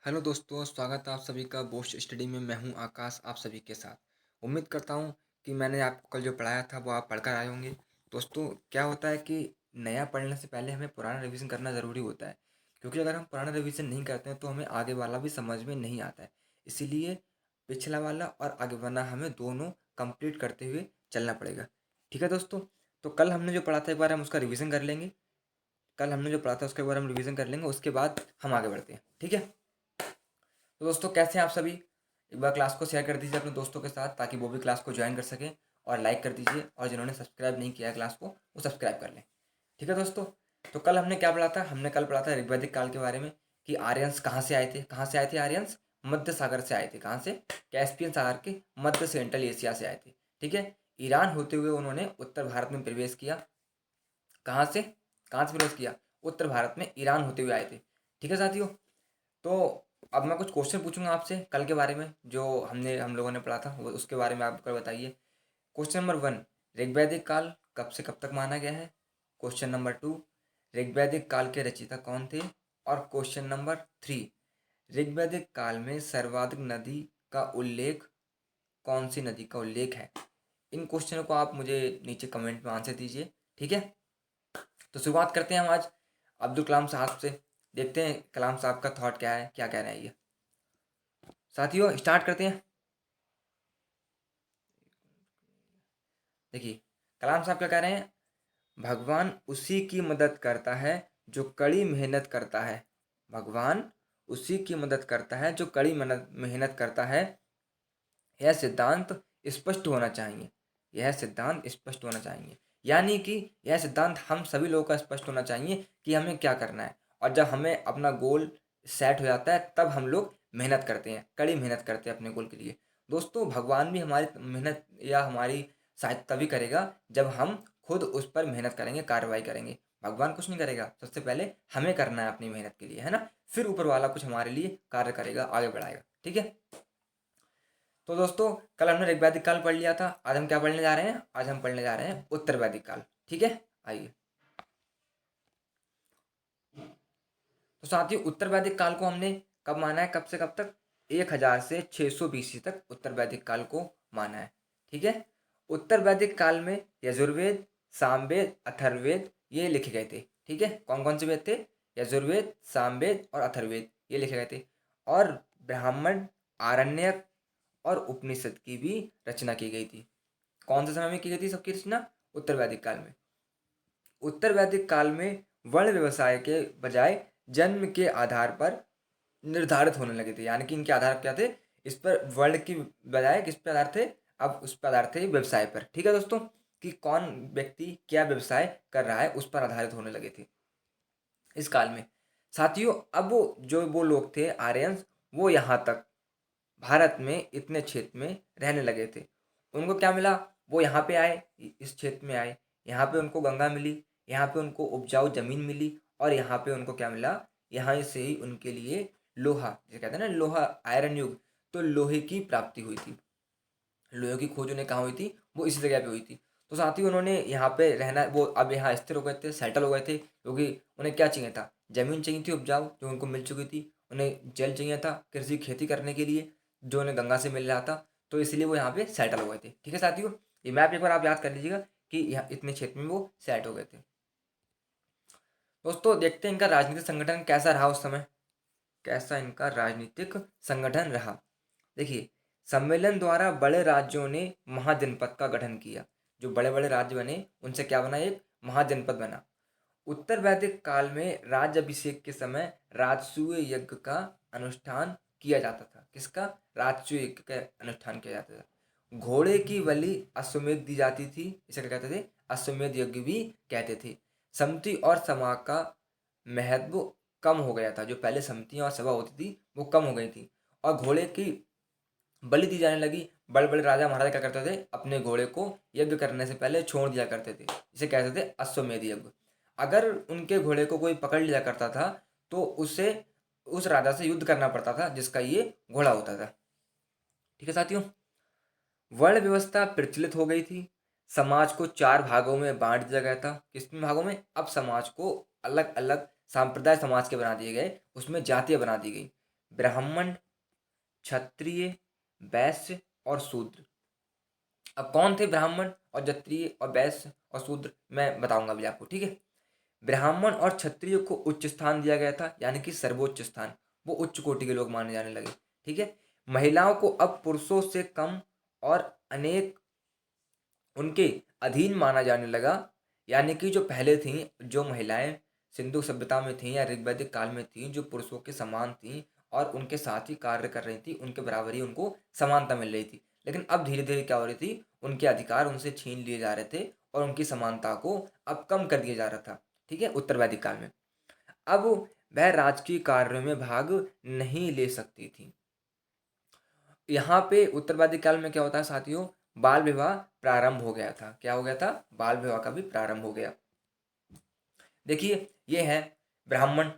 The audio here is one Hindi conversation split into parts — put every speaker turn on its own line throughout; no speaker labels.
हेलो दोस्तों, स्वागत है आप सभी का बोस्ट स्टडी में। मैं हूं आकाश, आप सभी के साथ। उम्मीद करता हूं कि मैंने आपको कल जो पढ़ाया था वो आप पढ़कर आए होंगे। दोस्तों, क्या होता है कि नया पढ़ने से पहले हमें पुराना रिवीजन करना ज़रूरी होता है, क्योंकि अगर हम पुराना रिवीजन नहीं करते हैं तो हमें आगे वाला भी समझ में नहीं आता है। इसीलिए पिछला वाला और आगे वाला हमें दोनों कंप्लीट करते हुए चलना पड़ेगा। ठीक है दोस्तों, तो कल हमने जो पढ़ा था एक बार हम उसका रिवीजन कर लेंगे। कल हमने जो पढ़ा था उसके बारे में रिवीजन कर लेंगे, उसके बाद हम आगे बढ़ते हैं। ठीक है, तो दोस्तों कैसे हैं आप सभी। एक बार क्लास को शेयर कर दीजिए अपने दोस्तों के साथ, ताकि वो भी क्लास को ज्वाइन कर सकें। और लाइक कर दीजिए, और जिन्होंने सब्सक्राइब नहीं किया है क्लास को वो सब्सक्राइब कर लें। ठीक है दोस्तों, तो कल हमने क्या पढ़ा था। हमने कल पढ़ा था ऋग्वैदिक काल के बारे में, कि आर्यंस कहाँ से आए थे। कहाँ से आए थे आर्यंस? मध्य सागर से आए थे। कहाँ से? कैस्पियन सागर के मध्य सेंट्रल एशिया से आए थे। ठीक है, ईरान होते हुए उन्होंने उत्तर भारत में प्रवेश किया। कहाँ से? कहाँ से प्रवेश किया? उत्तर भारत में ईरान होते हुए आए थे। ठीक है साथियों, तो अब मैं कुछ क्वेश्चन पूछूंगा आपसे कल के बारे में, जो हम लोगों ने पढ़ा था वो उसके बारे में आप कल बताइए। क्वेश्चन नंबर 1, ऋग्वैदिक काल कब से कब तक माना गया है। क्वेश्चन नंबर 2, ऋग्वैदिक काल के रचयिता कौन थे। और क्वेश्चन नंबर 3, ऋग्वैदिक काल में सर्वाधिक नदी का उल्लेख, कौन सी नदी का उल्लेख है। इन क्वेश्चनों को आप मुझे नीचे कमेंट में आंसर दीजिए। ठीक है, तो शुरुआत करते हैं हम आज अब्दुल कलाम साहब से। देखते हैं कलाम साहब का थॉट क्या है, क्या कह रहे हैं ये। साथियों स्टार्ट करते हैं। देखिए कलाम साहब क्या कह रहे हैं। भगवान उसी की मदद करता है जो कड़ी मेहनत करता है। भगवान उसी की मदद करता है जो कड़ी मेहनत मेहनत करता है। यह सिद्धांत स्पष्ट होना चाहिए। यह सिद्धांत स्पष्ट होना चाहिए, यानी कि यह सिद्धांत हम सभी लोगों का स्पष्ट होना चाहिए कि हमें क्या करना है। और जब हमें अपना गोल सेट हो जाता है तब हम लोग मेहनत करते हैं, कड़ी मेहनत करते हैं अपने गोल के लिए। दोस्तों भगवान भी हमारी मेहनत या हमारी सहायता तभी करेगा जब हम खुद उस पर मेहनत करेंगे, कार्रवाई करेंगे। भगवान कुछ नहीं करेगा, सबसे पहले हमें करना है अपनी मेहनत के लिए, है ना। फिर ऊपर वाला कुछ हमारे लिए कार्य करेगा, आगे बढ़ाएगा। ठीक है, तो दोस्तों कल हमने ऋग्वैदिक काल पढ़ लिया था। आज हम क्या पढ़ने जा रहे हैं? आज हम पढ़ने जा रहे हैं उत्तर वैदिक काल। ठीक है, आइए। तो साथियों उत्तर वैदिक काल को हमने कब माना है, कब से कब तक? 1000 से 600 बीसी तक उत्तर वैदिक काल को माना है। ठीक है, उत्तर वैदिक काल में यजुर्वेद, सामवेद, अथर्ववेद ये लिखे गए थे। ठीक है, कौन कौन से वेद थे? यजुर्वेद, सामवेद और अथर्ववेद ये लिखे गए थे। और ब्राह्मण, आरण्यक और उपनिषद की भी रचना की गई थी। कौन से समय में की गई थी सबकी रचना? उत्तर वैदिक काल में। उत्तर वैदिक काल में वर्ण व्यवसाय के बजाय जन्म के आधार पर निर्धारित होने लगे थे, यानी कि इनके आधार क्या थे? इस पर वर्ण की बजाय किस पर आधार थे? अब उस पर आधार थे व्यवसाय पर। ठीक है दोस्तों, कि कौन व्यक्ति क्या व्यवसाय कर रहा है उस पर आधारित होने लगे थे इस काल में। साथियों अब वो लोग थे आर्यंस, वो यहाँ तक भारत में इतने क्षेत्र में रहने लगे थे। उनको क्या मिला? वो यहाँ पे आए, इस क्षेत्र में आए। यहाँ पे उनको गंगा मिली, यहाँ पे उनको उपजाऊ जमीन मिली। और यहाँ पे उनको क्या मिला? यहाँ से ही उनके लिए लोहा, जिसे कहते हैं ना लोहा, आयरन युग, तो लोहे की प्राप्ति हुई थी। लोहे की खोज उन्हें कहाँ हुई थी? वो इसी जगह पे हुई थी। तो साथ ही उन्होंने यहाँ पे रहना, वो अब यहाँ स्थिर हो गए थे, सेटल हो गए थे, क्योंकि उन्हें क्या चाहिए था? जमीन चाहिए थी उपजाऊ, जो उनको मिल चुकी थी। उन्हें जल चाहिए था कृषि खेती करने के लिए, जो उन्हें गंगा से मिल रहा था। तो इसलिए वो यहाँ पे सेटल हो गए थे। ठीक है साथियों, ये मैप एक बार आप याद कर लीजिएगा कि यहाँ इतने क्षेत्र में वो सेट हो गए थे। दोस्तों देखते हैं इनका राजनीतिक संगठन कैसा रहा उस समय। कैसा इनका राजनीतिक संगठन रहा? देखिए, सम्मेलन द्वारा बड़े राज्यों ने महाजनपद का गठन किया। जो बड़े बड़े राज्य बने उनसे क्या बना? एक महाजनपद बना। उत्तर वैदिक काल में राज्याभिषेक के समय राजसूय यज्ञ का अनुष्ठान किया जाता था। किसका? राजसूय यज्ञ का अनुष्ठान किया जाता था। घोड़े की बलि अश्वमेध दी जाती थी, इसे क्या कहते थे? अश्वमेध यज्ञ भी कहते थे। समति और समा का महत्व कम हो गया था। जो पहले समितियां और सभा होती थी वो कम हो गई थी, और घोड़े की बलि दी जाने लगी। बड़े बड़े राजा महाराजा क्या करते थे? अपने घोड़े को यज्ञ करने से पहले छोड़ दिया करते थे, इसे कहते थे अश्वमेध यज्ञ। अगर उनके घोड़े को कोई पकड़ लिया करता था तो उसे उस राजा से युद्ध करना पड़ता था जिसका ये घोड़ा होता था। ठीक है साथियों, वर्ण व्यवस्था प्रचलित हो गई थी। समाज को चार भागों में बांट दिया गया था। कितने भागों में? अब समाज को अलग अलग सांप्रदाय समाज के बना दिए गए, उसमें जातियां बना दी गई। ब्राह्मण, क्षत्रिय, वैश्य और शूद्र। अब कौन थे ब्राह्मण और क्षत्रिय और वैश्य और शूद्र, मैं बताऊंगा अभी आपको, ठीक है। ब्राह्मण और क्षत्रिय को उच्च स्थान दिया गया था, यानी कि सर्वोच्च स्थान, वो उच्च कोटि के लोग माने जाने लगे, ठीक है। महिलाओं को अब पुरुषों से कम और अनेक उनके अधीन माना जाने लगा, यानी कि जो पहले थीं, जो महिलाएं सिंधु सभ्यता में थीं या ऋग्वैदिक काल में थीं, जो पुरुषों के समान थीं और उनके साथ ही कार्य कर रही थी, उनके बराबर ही उनको समानता मिल रही थी। लेकिन अब धीरे धीरे क्या हो रही थी, उनके अधिकार उनसे छीन लिए जा रहे थे और उनकी समानता को अब कम कर दिया जा रहा था, ठीक है, उत्तर वैदिक काल में। अब वह राजकीय कार्यों में भाग नहीं ले सकती थी। यहाँ पे उत्तरवादी काल में क्या होता है साथियों, बाल विवाह प्रारंभ हो गया था। क्या हो गया था, बाल विवाह का भी प्रारंभ हो गया। देखिए ये है ब्राह्मण,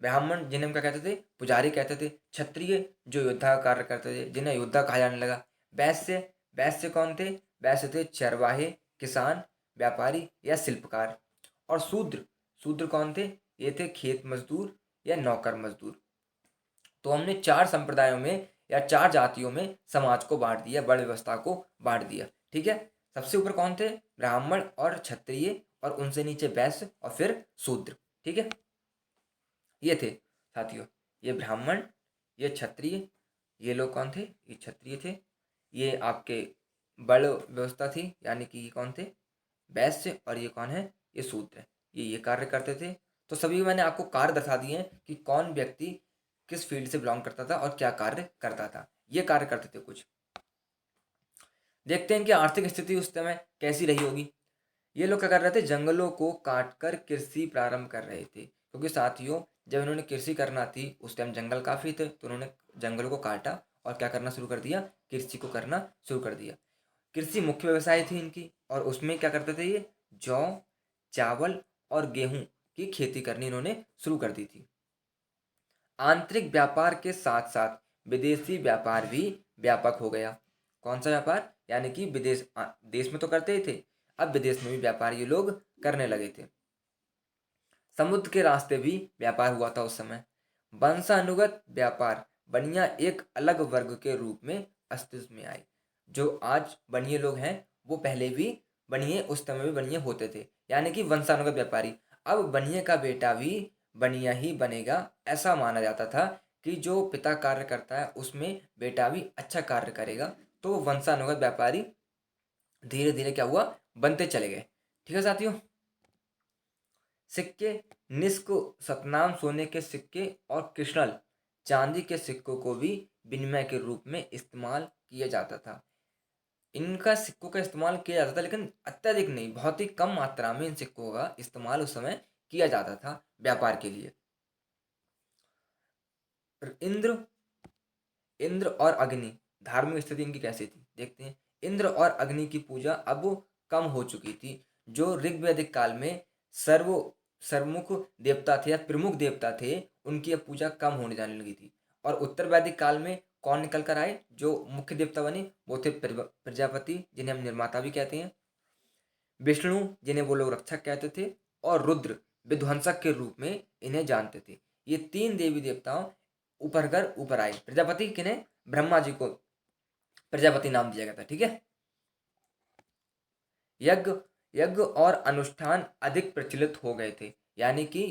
ब्राह्मण जिन्हें हम क्या कहते थे, पुजारी कहते थे। क्षत्रिय जो योद्धा का कार्य करते थे, जिन्हें योद्धा कहा जाने लगा। वैश्य, वैश्य कौन थे, वैश्य थे चरवाहे, किसान, व्यापारी या शिल्पकार। और शूद्र, शूद्र कौन थे, ये थे खेत मजदूर या नौकर मजदूर। तो हमने चार संप्रदायों में या चार जातियों में समाज को बांट दिया, वर्ण व्यवस्था को बांट दिया, ठीक है। सबसे ऊपर कौन थे, ब्राह्मण और क्षत्रिय, और उनसे नीचे वैश्य और फिर शूद्र, ठीक है। ये थे साथियों, ये ब्राह्मण, ये क्षत्रिय, ये लोग कौन थे, ये क्षत्रिय थे। ये आपके वर्ण व्यवस्था थी, यानी कि ये कौन थे, वैश्य, और ये कौन है, ये शूद्र है। ये कार्य करते थे। तो सभी मैंने आपको कार्य दर्शा दिए हैं कि कौन व्यक्ति किस फील्ड से बिलोंग करता था और क्या कार्य करता था। ये कार्य करते थे कुछ। देखते हैं कि आर्थिक स्थिति उस समय कैसी रही होगी। ये लोग क्या कर रहे थे, जंगलों को काटकर कृषि प्रारंभ कर रहे थे, क्योंकि साथियों जब इन्होंने कृषि करना थी उस टाइम जंगल काफ़ी थे, तो उन्होंने जंगलों को काटा और क्या करना शुरू कर दिया, कृषि को करना शुरू कर दिया। कृषि मुख्य व्यवसाय थी इनकी, और उसमें क्या करते थे ये, जौ, चावल और गेहूं की खेती करनी इन्होंने शुरू कर दी थी। आंतरिक व्यापार के साथ साथ विदेशी व्यापार भी व्यापक हो गया। कौन सा व्यापार, यानी कि विदेश, देश में तो करते ही थे, अब विदेश में भी व्यापार ये लोग करने लगे थे। समुद्र के रास्ते भी व्यापार हुआ था उस समय। वंशानुगत व्यापार, बनिया एक अलग वर्ग के रूप में अस्तित्व में आए। जो आज बनिए लोग हैं वो पहले भी बनिए, उस समय भी बनिए होते थे, यानी कि वंशानुगत व्यापारी। अब बनिए का बेटा भी बनिया ही बनेगा, ऐसा माना जाता था कि जो पिता कार्य करता है उसमें बेटा भी अच्छा कार्य करेगा। तो वंशानुगत व्यापारी धीरे धीरे क्या हुआ, बनते चले गए, ठीक है साथियों। सिक्के, निष्क सतनाम सोने के सिक्के और कृष्णल चांदी के सिक्कों को भी विनिमय के रूप में इस्तेमाल किया जाता था। इनका सिक्कों का इस्तेमाल किया जाता था, लेकिन अत्यधिक नहीं, बहुत ही कम मात्रा में इन सिक्कों का इस्तेमाल उस समय किया जाता था व्यापार के लिए। इंद्र, इंद्र और अग्नि, धार्मिक स्थिति इनकी कैसी थी देखते हैं। इंद्र और अग्नि की पूजा अब कम हो चुकी थी। जो ऋग्वैदिक काल में सर्व सर्वमुख देवता थे या प्रमुख देवता थे, उनकी अब पूजा कम होने जाने लगी थी। और उत्तर वैदिक काल में कौन निकल कर आए, जो मुख्य देवता बने, वो थे प्रजापति, जिन्हें हम निर्माता भी कहते हैं, विष्णु, जिन्हें वो लोग रक्षक कहते थे, और रुद्र, विध्वंसक के रूप में इन्हें जानते थे। ये तीन देवी देवताओं ऊपर कर ऊपर आए। प्रजापति किन्हें, ब्रह्मा जी को प्रजापति नाम दिया गया था, ठीक है। यज्ञ, यज्ञ और अनुष्ठान अधिक प्रचलित हो गए थे, यानी कि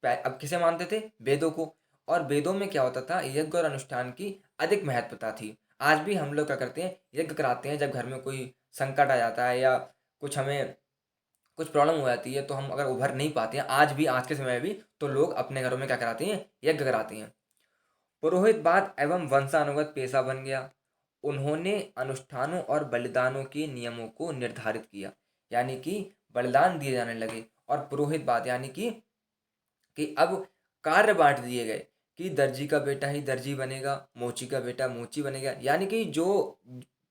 अब किसे मानते थे, वेदों को। और वेदों में क्या होता था, यज्ञ और अनुष्ठान की अधिक महत्वता थी। आज भी हम लोग क्या करते हैं, यज्ञ कराते हैं जब घर में कोई संकट आ जाता है या कुछ हमें कुछ प्रॉब्लम हो जाती है, तो हम अगर उभर नहीं पाते हैं आज भी, आज के समय में भी, तो लोग अपने घरों में क्या कराते हैं, यज्ञ कराते हैं। पुरोहितवाद एवं वंशानुगत पेशा बन गया। उन्होंने अनुष्ठानों और बलिदानों के नियमों को निर्धारित किया, यानी कि बलिदान दिए जाने लगे। और पुरोहितवाद यानी कि अब कार्य बांट दिए गए कि दर्जी का बेटा ही दर्जी बनेगा, मोची का बेटा मोची बनेगा, यानी कि जो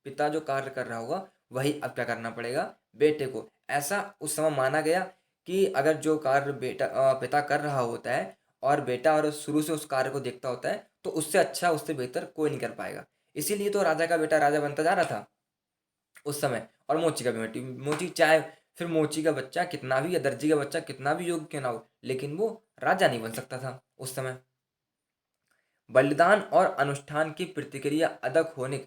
पिता जो कार्य कर रहा होगा वही अब क्या करना पड़ेगा, बेटे को। ऐसा उस समय माना गया कि अगर जो कार्य पिता कर रहा होता है और बेटा और शुरू से उस कार्य को देखता होता है, तो उससे अच्छा, उससे बेहतर कोई नहीं कर पाएगा। इसीलिए तो राजा का बेटा राजा बनता जा रहा था उस समय, और मोची का बेटी मोची, चाहे फिर मोची का बच्चा कितना भी या दर्जी का बच्चा कितना भी योग्य क्यों ना हो, लेकिन वो राजा नहीं बन सकता था उस समय। बलिदान और अनुष्ठान की प्रतिक्रिया अधिक होने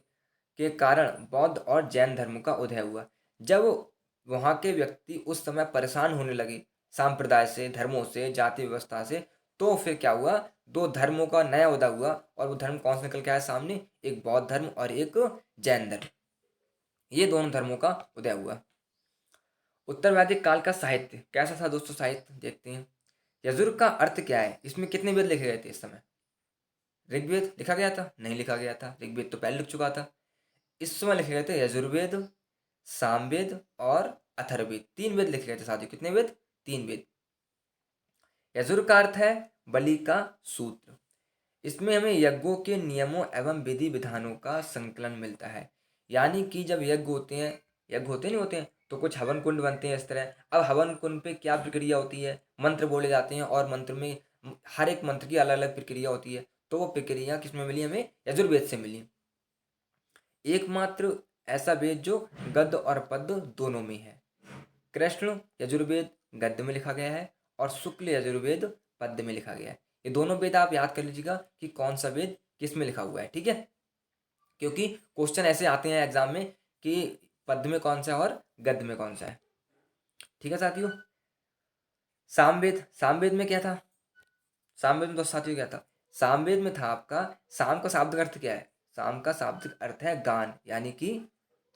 के कारण बौद्ध और जैन धर्म का उदय हुआ। जब वहाँ के व्यक्ति उस समय परेशान होने लगे सांप्रदाय से, धर्मों से, जाति व्यवस्था से, तो फिर क्या हुआ, दो धर्मों का नया उदय हुआ। और वो धर्म कौन सा निकल के आया सामने, एक बौद्ध धर्म और एक जैन धर्म। ये दोनों धर्मों का उदय हुआ। उत्तर वैदिक काल का साहित्य कैसा था दोस्तों, साहित्य देखते हैं। यजुर् का अर्थ क्या है, इसमें कितने वेद लिखे गए थे इस समय? ऋग्वेद लिखा गया था? नहीं लिखा गया था, ऋग्वेद तो पहले लिख चुका था। इस समय लिखे गए थे यजुर्वेद, सामवेद और अथर्ववेद। तीन वेद लिखे गए थे साथियों। कितने वेद? तीन वेद। यजुर् का अर्थ है बलि का सूत्र। इसमें हमें यज्ञों के नियमों एवं विधि विधानों का संकलन मिलता है। यानी कि जब यज्ञ होते हैं, यज्ञ होते नहीं होते हैं, तो कुछ हवन कुंड बनते हैं इस तरह। अब हवन कुंड पे क्या प्रक्रिया होती है, मंत्र बोले जाते हैं और मंत्र में हर एक मंत्र की अलग अलग प्रक्रिया होती है। तो वो प्रक्रिया किसमें मिली हमें? यजुर्वेद से मिली। एकमात्र ऐसा वेद जो गद्य और पद्य दोनों में है। कृष्ण यजुर्वेद गद्य में लिखा गया है और शुक्ल यजुर्वेद पद्य में लिखा गया है। ये दोनों वेद आप याद कर लीजिएगा कि कौन सा वेद किस में लिखा हुआ है, ठीक है। क्योंकि क्वेश्चन ऐसे आते हैं एग्जाम में कि पद्य में कौन सा है और गद्य में कौन सा है, ठीक है साथियों। सामवेद, सामवेद में क्या था? सामवेद में तो साथियों क्या था? सामवेद में था आपका, साम का शाब्दिक अर्थ क्या है? साम का शाब्दिक अर्थ है गान, यानी कि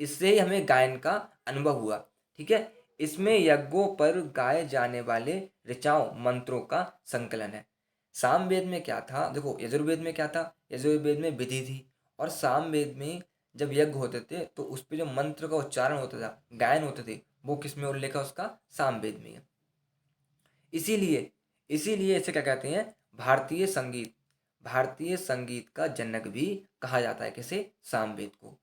इससे ही हमें गायन का अनुभव हुआ, ठीक है। इसमें यज्ञों पर गाए जाने वाले ऋचाओं मंत्रों का संकलन है। सामवेद में क्या था, देखो यजुर्वेद में क्या था, यजुर्वेद में विधि थी। और सामवेद में जब यज्ञ होते थे तो उस पर जो मंत्र का उच्चारण होता था, गायन होते थे, वो किस में उल्लेख है उसका? सामवेद में है। इसीलिए इसीलिए इसे क्या कहते हैं? भारतीय संगीत, भारतीय संगीत का जनक भी कहा जाता है किसे? सामवेद को।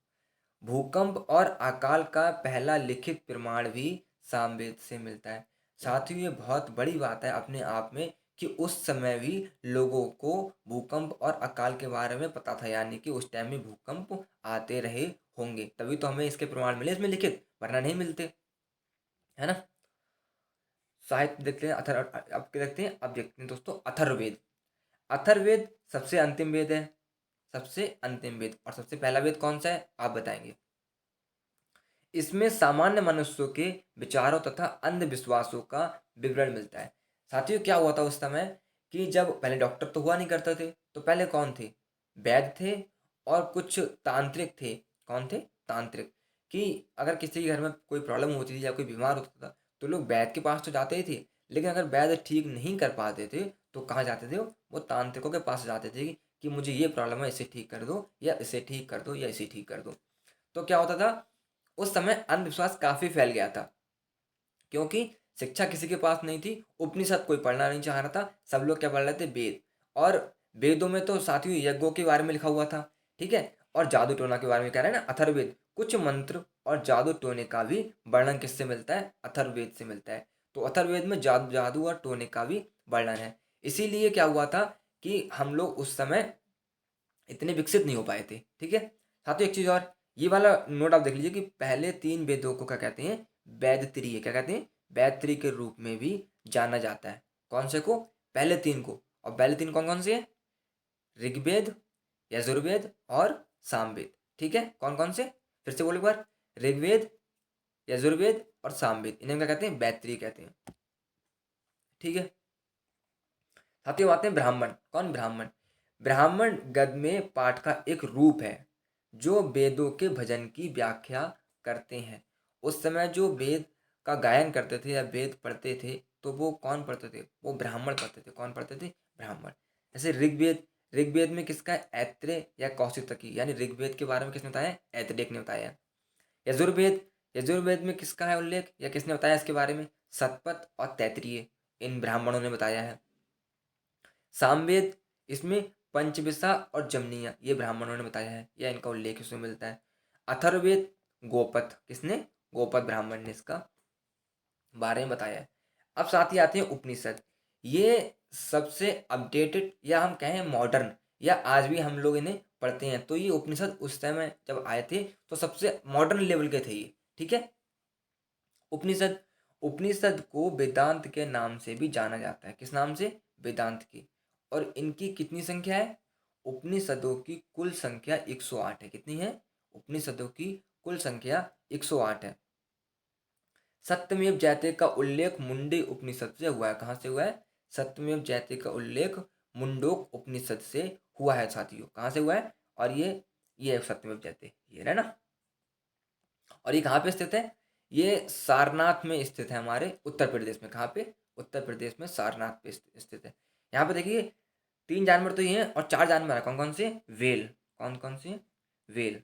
भूकंप और अकाल का पहला लिखित प्रमाण भी सामवेद से मिलता है। साथियों ये बहुत बड़ी बात है अपने आप में कि उस समय भी लोगों को भूकंप और अकाल के बारे में पता था, यानी कि उस टाइम में भूकंप आते रहे होंगे, तभी तो हमें इसके प्रमाण मिले इसमें लिखित, वरना नहीं मिलते, है ना। साहित्य देखते हैं अथर अब देखते हैं, अब देखते हैं दोस्तों अथर्ववेद। अथर्ववेद सबसे अंतिम वेद है, सबसे अंतिम वेद। और सबसे पहला वेद कौन सा है आप बताएंगे? इसमें सामान्य मनुष्यों के विचारों तथा अंधविश्वासों का विवरण मिलता है। साथियों क्या हुआ था उस समय कि जब पहले डॉक्टर तो हुआ नहीं करते थे, तो पहले कौन थे? वैद्य थे और कुछ तांत्रिक थे। कौन थे? तांत्रिक। कि अगर किसी के घर में कोई प्रॉब्लम होती थी या कोई बीमार होता था तो लोग वैद्य के पास तो जाते ही थे, लेकिन अगर वैद्य ठीक नहीं कर पाते थे तो कहाँ जाते थे? वो तांत्रिकों के पास जाते थे कि मुझे ये प्रॉब्लम है, इसे ठीक कर दो या इसे ठीक कर दो या इसे ठीक कर दो। तो क्या होता था, उस समय अंधविश्वास काफी फैल गया था, क्योंकि शिक्षा किसी के पास नहीं थी, उपनिषद कोई पढ़ना नहीं चाह रहा था, सब लोग क्या पढ़ रहे थे? वेद। और वेदों में तो साथियों यज्ञों के बारे में लिखा हुआ था, ठीक है। और जादू टोना के बारे में कह रहे हैं ना अथर्ववेद, कुछ मंत्र और जादू टोने का भी वर्णन किससे मिलता है? अथर्ववेद से मिलता है। तो अथर्ववेद में जादू जादू और टोने का भी वर्णन है। इसीलिए क्या हुआ था कि हम लोग उस समय इतने विकसित नहीं हो पाए थे, ठीक है। साथियों एक चीज और, ये वाला नोट आप देख लीजिए कि पहले तीन वेदों को क्या कहते हैं? वैदत्रीय। क्या कहते हैं? वैदत्रीय के रूप में भी जाना जाता है। कौन से को? पहले तीन को। और पहले तीन कौन कौन से हैं? ऋग्वेद, यजुर्वेद और सामवेद, ठीक है। कौन कौन से? फिर से बोलो एक बार। ऋग्वेद, यजुर्वेद और सामवेद, इन्हें क्या कहते हैं? वैदत्रीय कहते हैं, ठीक है। साथियों आते हैं ब्राह्मण। कौन ब्राह्मण? ब्राह्मण गद्य में पाठ का एक रूप है जो वेदों के भजन की व्याख्या करते हैं। उस समय जो वेद का गायन करते थे या वेद पढ़ते थे तो वो कौन पढ़ते थे? वो ब्राह्मण पढ़ते थे। कौन पढ़ते थे? ब्राह्मण। जैसे ऋग्वेद, ऋग्वेद में किसका है? ऐत्रेय या कौशिक, यानी ऋग्वेद के बारे में किसने बताया? ऐत्रेय ने बताया। यजुर्वेद, यजुर्वेद में किसका है उल्लेख या किसने बताया इसके बारे में? सतपथ और तैत्रीय, इन ब्राह्मणों ने बताया है। सामवेद, इसमें पंचविसा और जमनीय, ये ब्राह्मणों ने बताया है या इनका उल्लेख इसमें मिलता है। अथर्ववेद, गोपथ, किसने? गोपथ ब्राह्मण ने इसका बारे में बताया है। अब साथ ही आते हैं उपनिषद। ये सबसे अपडेटेड या हम कहें मॉडर्न, या आज भी हम लोग इन्हें पढ़ते हैं। तो ये उपनिषद उस समय जब आए थे तो सबसे मॉडर्न लेवल के थे ये, ठीक है। उपनिषद, उपनिषद को वेदांत के नाम से भी जाना जाता है। किस नाम से? वेदांत की। और इनकी कितनी संख्या है? उपनिषदों की कुल संख्या 108 है। कितनी है? उपनिषदों की कुल संख्या 108 है। सत्यमेव जयते का उल्लेख मुंडे उपनिषद से हुआ है। कहाँ से हुआ है? सत्यमेव जयते का उल्लेख मुंडोक उपनिषद से हुआ है साथियों। कहाँ से हुआ है? और ये सत्यमेव जयते, ये है ना। और ये कहाँ पे स्थित है? ये सारनाथ में स्थित है, हमारे उत्तर प्रदेश में। कहाँ पे? उत्तर प्रदेश में सारनाथ पे स्थित है। यहाँ पे देखिए 3 जानवर तो ये हैं और 4 जानवर है। कौन कौन से? वेल। कौन कौन से? वेल।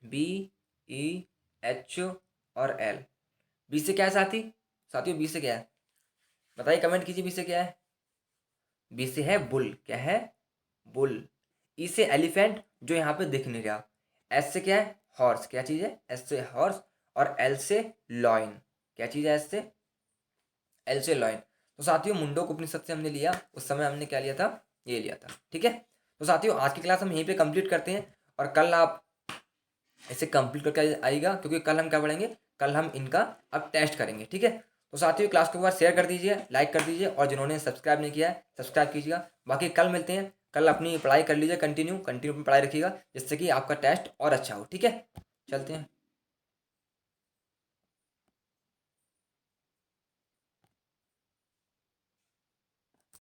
बी, ई, एच और एल। बी से क्या है साथी? साथियों बी से क्या है? बताइए, कमेंट कीजिए, बी से क्या है? बी से है बुल। क्या है? बुल। ई से एलिफेंट, जो यहाँ पे दिख नहीं रहा। एस से क्या है? हॉर्स। क्या चीज़ है? एस से हॉर्स। और एल से लॉइन। क्या चीज़ है? एस से? एल से लॉइन। तो साथियों मुंडोक उपनिषद से हमने लिया, उस समय हमने क्या लिया था? ये लिया था। ठीक है, तो साथियों आज की क्लास हम यहीं पे कंप्लीट करते हैं और कल आप इसे कंप्लीट करके आइएगा, क्योंकि कल हम क्या पढ़ेंगे? कल हम इनका अब टेस्ट करेंगे। ठीक है, तो साथियों क्लास को एक बार शेयर कर दीजिए, लाइक कर दीजिए, और जिन्होंने सब्सक्राइब नहीं किया है सब्सक्राइब कीजिएगा। बाकी कल मिलते हैं। कल अपनी पढ़ाई कर लीजिए, कंटिन्यू कंटिन्यू अपनी पढ़ाई रखिएगा, जिससे कि आपका टेस्ट और अच्छा हो। ठीक है, चलते हैं।